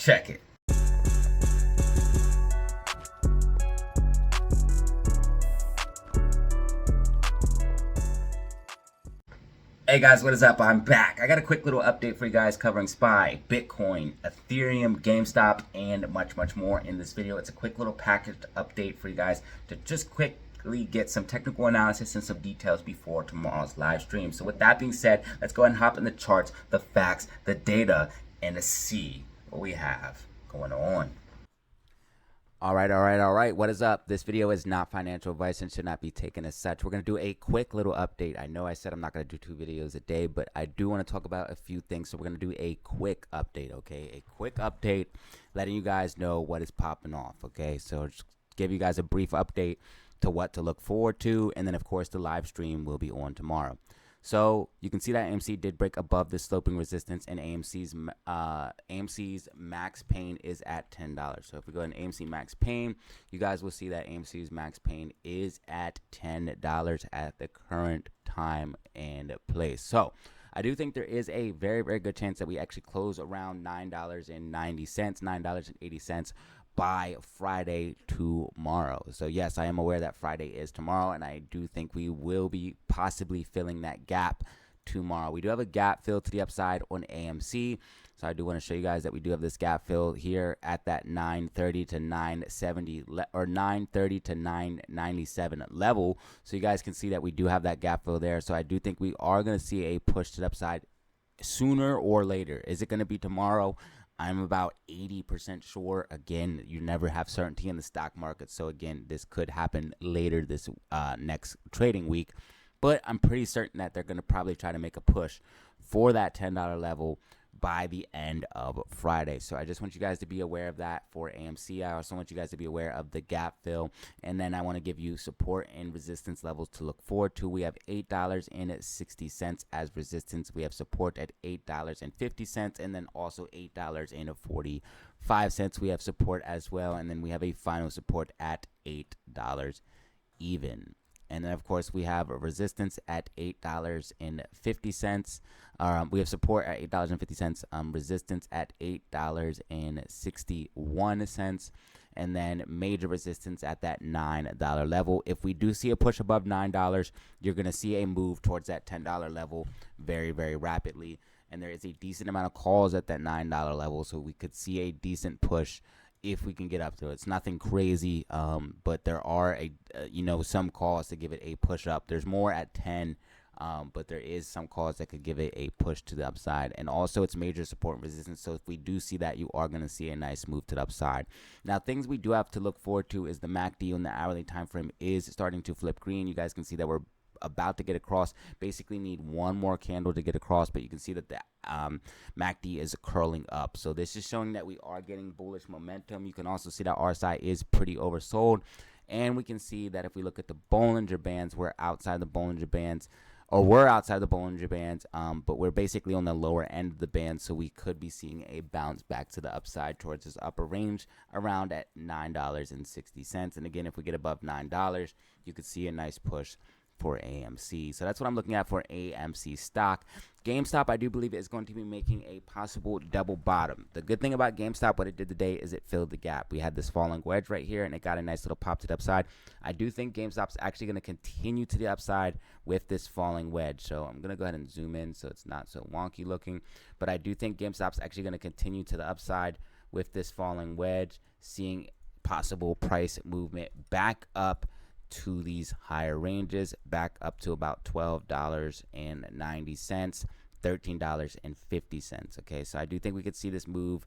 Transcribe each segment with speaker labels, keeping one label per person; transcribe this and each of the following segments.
Speaker 1: Check it. Hey guys, what is up? I'm back. I got a quick little update for you guys covering SPY, Bitcoin, Ethereum, GameStop, and much more in this video. It's a quick little packaged update for you guys to just quickly get some technical analysis and some details before tomorrow's live stream. So with that being said, let's go ahead and hop in the charts, the facts, the data, and see what we have going on.
Speaker 2: All right. What is up? This video is not financial advice and should not be taken as such. We're going to do a quick little update. I know I said I'm not going to do 2 videos a day, but I do want to talk about a few things. So we're going to do a quick update, okay? A quick update letting you guys know what is popping off, okay? So just give you guys a brief update to what to look forward to. And then, of course, the live stream will be on tomorrow. So you can see that AMC did break above the sloping resistance, and AMC's max pain is at $10. So if we go to AMC max pain, you guys will see that AMC's max pain is at $10 at the current time and place. So I do think there is a very good chance that we actually close around $9.90, $9.80 by Friday tomorrow. So yes, I am aware that Friday is tomorrow, and I do think we will be possibly filling that gap tomorrow. We do have a gap fill to the upside on AMC, so I do want to show you guys that we do have this gap fill here at that 930 to 970 or 930 to 997 level. So you guys can see that we do have that gap fill there. So I do think we are going to see a push to the upside sooner or later. Is it going to be tomorrow? I'm about 80% sure. Again, you never have certainty in the stock market. So again, this could happen later this next trading week. But I'm pretty certain that they're going to probably try to make a push for that $10 level by the end of Friday. So I just want you guys to be aware of that for AMC. I also want you guys to be aware of the gap fill. And then I want to give you support and resistance levels to look forward to. We have $8.60 as resistance. We have support at $8.50, and then also $8.45. We have support as well. And then we have a final support at $8 even. And then, of course, we have a resistance at $8.50. We have support at $8.50, resistance at $8.61, and then major resistance at that $9 level. If we do see a push above $9, you're going to see a move towards that $10 level very rapidly. And there is a decent amount of calls at that $9 level, so we could see a decent push if we can get up to it. It's nothing crazy, but there are some calls to give it a push up. There's more at 10, but there is some calls that could give it a push to the upside. And also it's major support and resistance. So if we do see that, you are going to see a nice move to the upside. Now, things we do have to look forward to is the MACD on the hourly time frame is starting to flip green. You guys can see that we're about to get across. Basically need one more candle to get across, but you can see that the MACD is curling up. So this is showing that we are getting bullish momentum. You can also see that RSI is pretty oversold, and we can see that if we look at the Bollinger Bands, we're outside the Bollinger Bands, but we're basically on the lower end of the band, so we could be seeing a bounce back to the upside towards this upper range around at $9.60. And again, if we get above $9, you could see a nice push for AMC. So that's what I'm looking at for AMC stock. GameStop, I do believe, is going to be making a possible double bottom. The good thing about GameStop, what it did today, is it filled the gap. We had this falling wedge right here, and it got a nice little pop to the upside. I do think GameStop's actually going to continue to the upside with this falling wedge. So I'm going to go ahead and zoom in so it's not so wonky looking. But I do think GameStop's actually going to continue to the upside with this falling wedge, seeing possible price movement back up to these higher ranges, back up to about $12.90, $13.50. Okay, so I do think we could see this move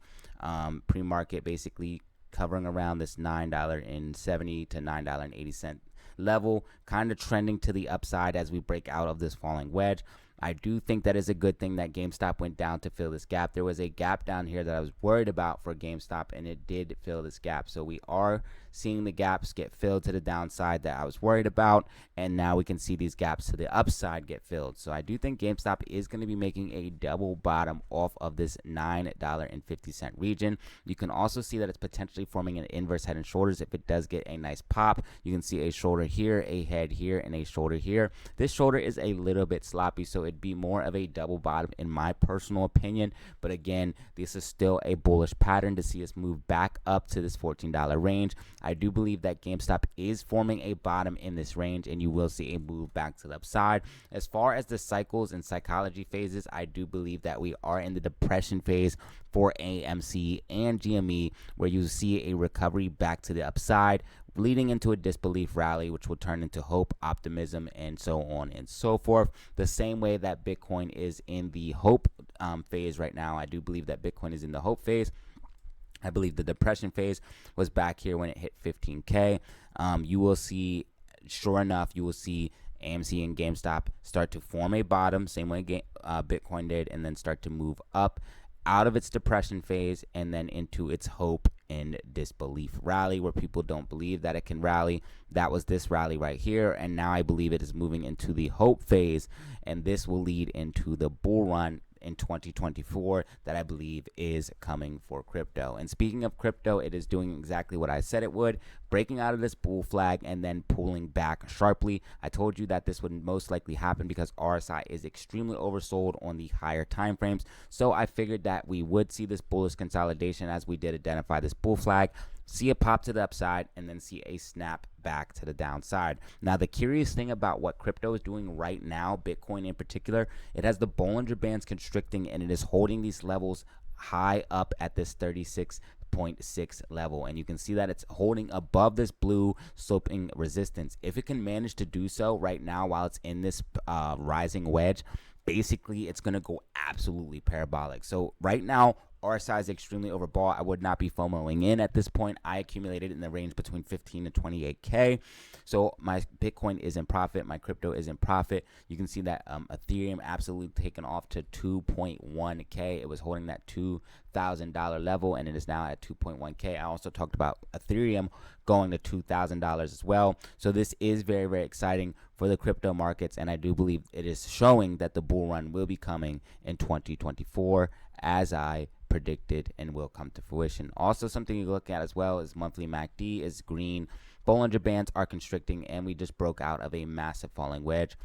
Speaker 2: pre-market basically covering around this $9.70 to $9.80 level, kind of trending to the upside as we break out of this falling wedge. I do think that is a good thing that GameStop went down to fill this gap. There was a gap down here that I was worried about for GameStop, and it did fill this gap. So we are seeing the gaps get filled to the downside that I was worried about, and now we can see these gaps to the upside get filled. So I do think GameStop is going to be making a double bottom off of this $9.50 region. You can also see that it's potentially forming an inverse head and shoulders if it does get a nice pop. You can see a shoulder here, a head here, and a shoulder here. This shoulder is a little bit sloppy, so it could be more of a double bottom in my personal opinion. But again, this is still a bullish pattern to see us move back up to this $14 range. I do believe that GameStop is forming a bottom in this range, and you will see a move back to the upside. As far as the cycles and psychology phases, I do believe that we are in the depression phase for AMC and GME, where you see a recovery back to the upside, leading into a disbelief rally, which will turn into hope, optimism, and so on and so forth. The same way that Bitcoin is in the hope phase right now, I do believe that Bitcoin is in the hope phase. I believe the depression phase was back here when it hit 15K. You will see, sure enough, you will see AMC and GameStop start to form a bottom, same way Bitcoin did, and then start to move up out of its depression phase and then into its hope and disbelief rally, where people don't believe that it can rally. That was this rally right here, and now I believe it is moving into the hope phase, and this will lead into the bull run in 2024 that I believe is coming for crypto. And speaking of crypto, it is doing exactly what I said it would, breaking out of this bull flag and then pulling back sharply. I told you that this would most likely happen because RSI is extremely oversold on the higher time frames. So I figured that we would see this bullish consolidation as we did identify this bull flag, see it pop to the upside, and then see a snap back to the downside. Now, the curious thing about what crypto is doing right now, Bitcoin in particular, it has the Bollinger Bands constricting, and it is holding these levels high up at this 36.6 level, and you can see that it's holding above this blue sloping resistance. If it can manage to do so right now while it's in this rising wedge, basically it's going to go absolutely parabolic. So right now, RSI is extremely overbought. I would not be FOMOing in at this point. I accumulated in the range between 15 and 28K. So my Bitcoin is in profit. My crypto is in profit. You can see that Ethereum absolutely taken off to 2.1K. It was holding that $2,000 level, and it is now at 2.1K. I also talked about Ethereum going to $2,000 as well. So this is very, very exciting for the crypto markets, and I do believe it is showing that the bull run will be coming in 2024 as I predicted and will come to fruition. Also, something you look at as well is monthly MACD is green. Bollinger Bands are constricting, and we just broke out of a massive falling wedge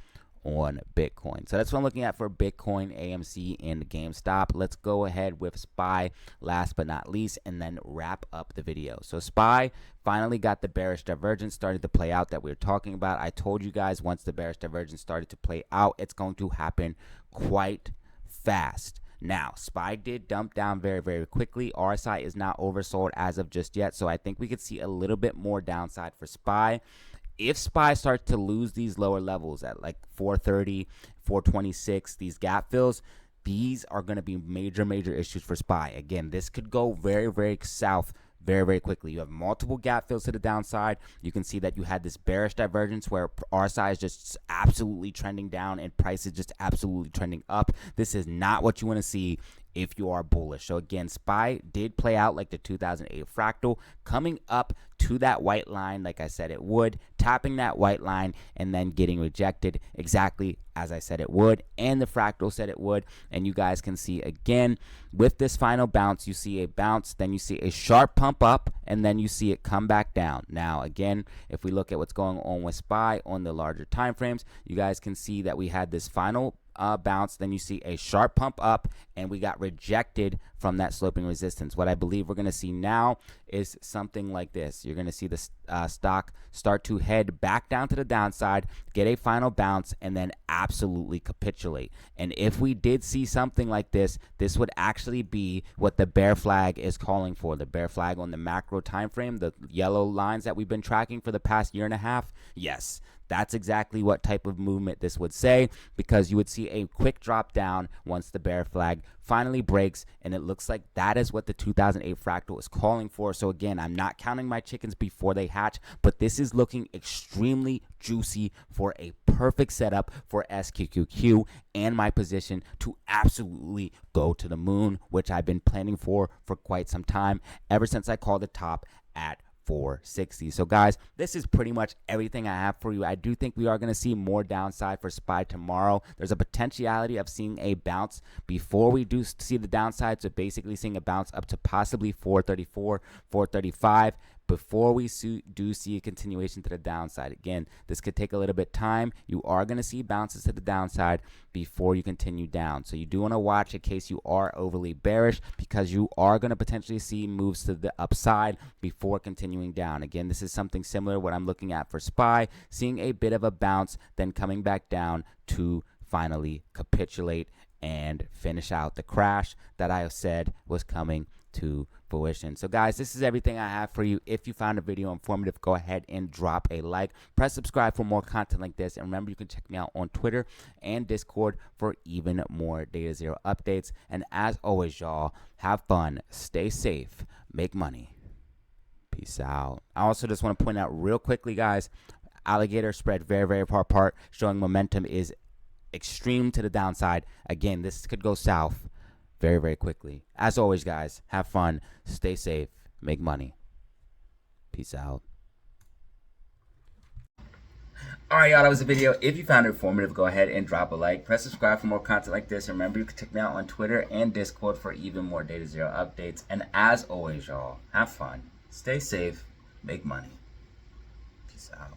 Speaker 2: on Bitcoin. So that's what I'm looking at for Bitcoin, AMC, and GameStop. Let's go ahead with SPY last but not least, and then wrap up the video. So SPY finally got the bearish divergence started to play out that we were talking about. I told you guys once the bearish divergence started to play out, it's going to happen quite fast. Now, SPY did dump down very, very quickly. RSI is not oversold as of just yet, so I think we could see a little bit more downside for SPY. If SPY starts to lose these lower levels at like 430, 426, these gap fills, these are going to be major, major issues for SPY. Again, this could go very, very south very, very quickly. You have multiple gap fills to the downside. You can see that you had this bearish divergence where RSI is just absolutely trending down and price is just absolutely trending up. This is not what you want to see if you are bullish. So again, SPY did play out like the 2008 fractal, coming up to that white line like I said it would, tapping that white line and then getting rejected exactly as I said it would, and the fractal said it would. And you guys can see again with this final bounce, you see a bounce, then you see a sharp pump up, and then you see it come back down. Now again, if we look at what's going on with SPY on the larger time frames, you guys can see that we had this final bounce, then you see a sharp pump up, and we got rejected from that sloping resistance. What I believe we're going to see now is something like this. You're going to see the stock start to head back down to the downside, get a final bounce, and then absolutely capitulate. And if we did see something like this, this would actually be what the bear flag is calling for. The bear flag on the macro time frame, the yellow lines that we've been tracking for the past year and a half. Yes, that's exactly what type of movement this would say, because you would see a quick drop down once the bear flag finally breaks, and it looks like that is what the 2008 fractal is calling for. So again, I'm not counting my chickens before they hatch, but this is looking extremely juicy for a perfect setup for SQQQ and my position to absolutely go to the moon, which I've been planning for quite some time, ever since I called the top at 460. So guys, this is pretty much everything I have for you. I do think we are going to see more downside for SPY tomorrow. There's a potentiality of seeing a bounce before we do see the downside, so basically seeing a bounce up to possibly 434, 435. before we do see a continuation to the downside. Again, this could take a little bit time. You are going to see bounces to the downside before you continue down. So you do want to watch in case you are overly bearish, because you are going to potentially see moves to the upside before continuing down. Again, this is something similar what I'm looking at for SPY, seeing a bit of a bounce, then coming back down to finally capitulate and finish out the crash that I have said was coming to fruition. So guys, this is everything I have for you. If you found the video informative, go ahead and drop a like, press subscribe for more content like this, and remember, you can check me out on Twitter and Discord for even more Data Zero updates. And as always, y'all, have fun, stay safe, make money. Peace out. I also just want to point out real quickly, guys, alligator spread very far apart, showing momentum is extreme to the downside. Again, this could go south very quickly. As always, guys, have fun, stay safe, make money. Peace out.
Speaker 1: Alright, y'all, that was the video. If you found it informative, go ahead and drop a like, press subscribe for more content like this, and remember, you can check me out on Twitter and Discord for even more Data Zero updates. And as always, y'all, have fun, stay safe, make money. Peace out.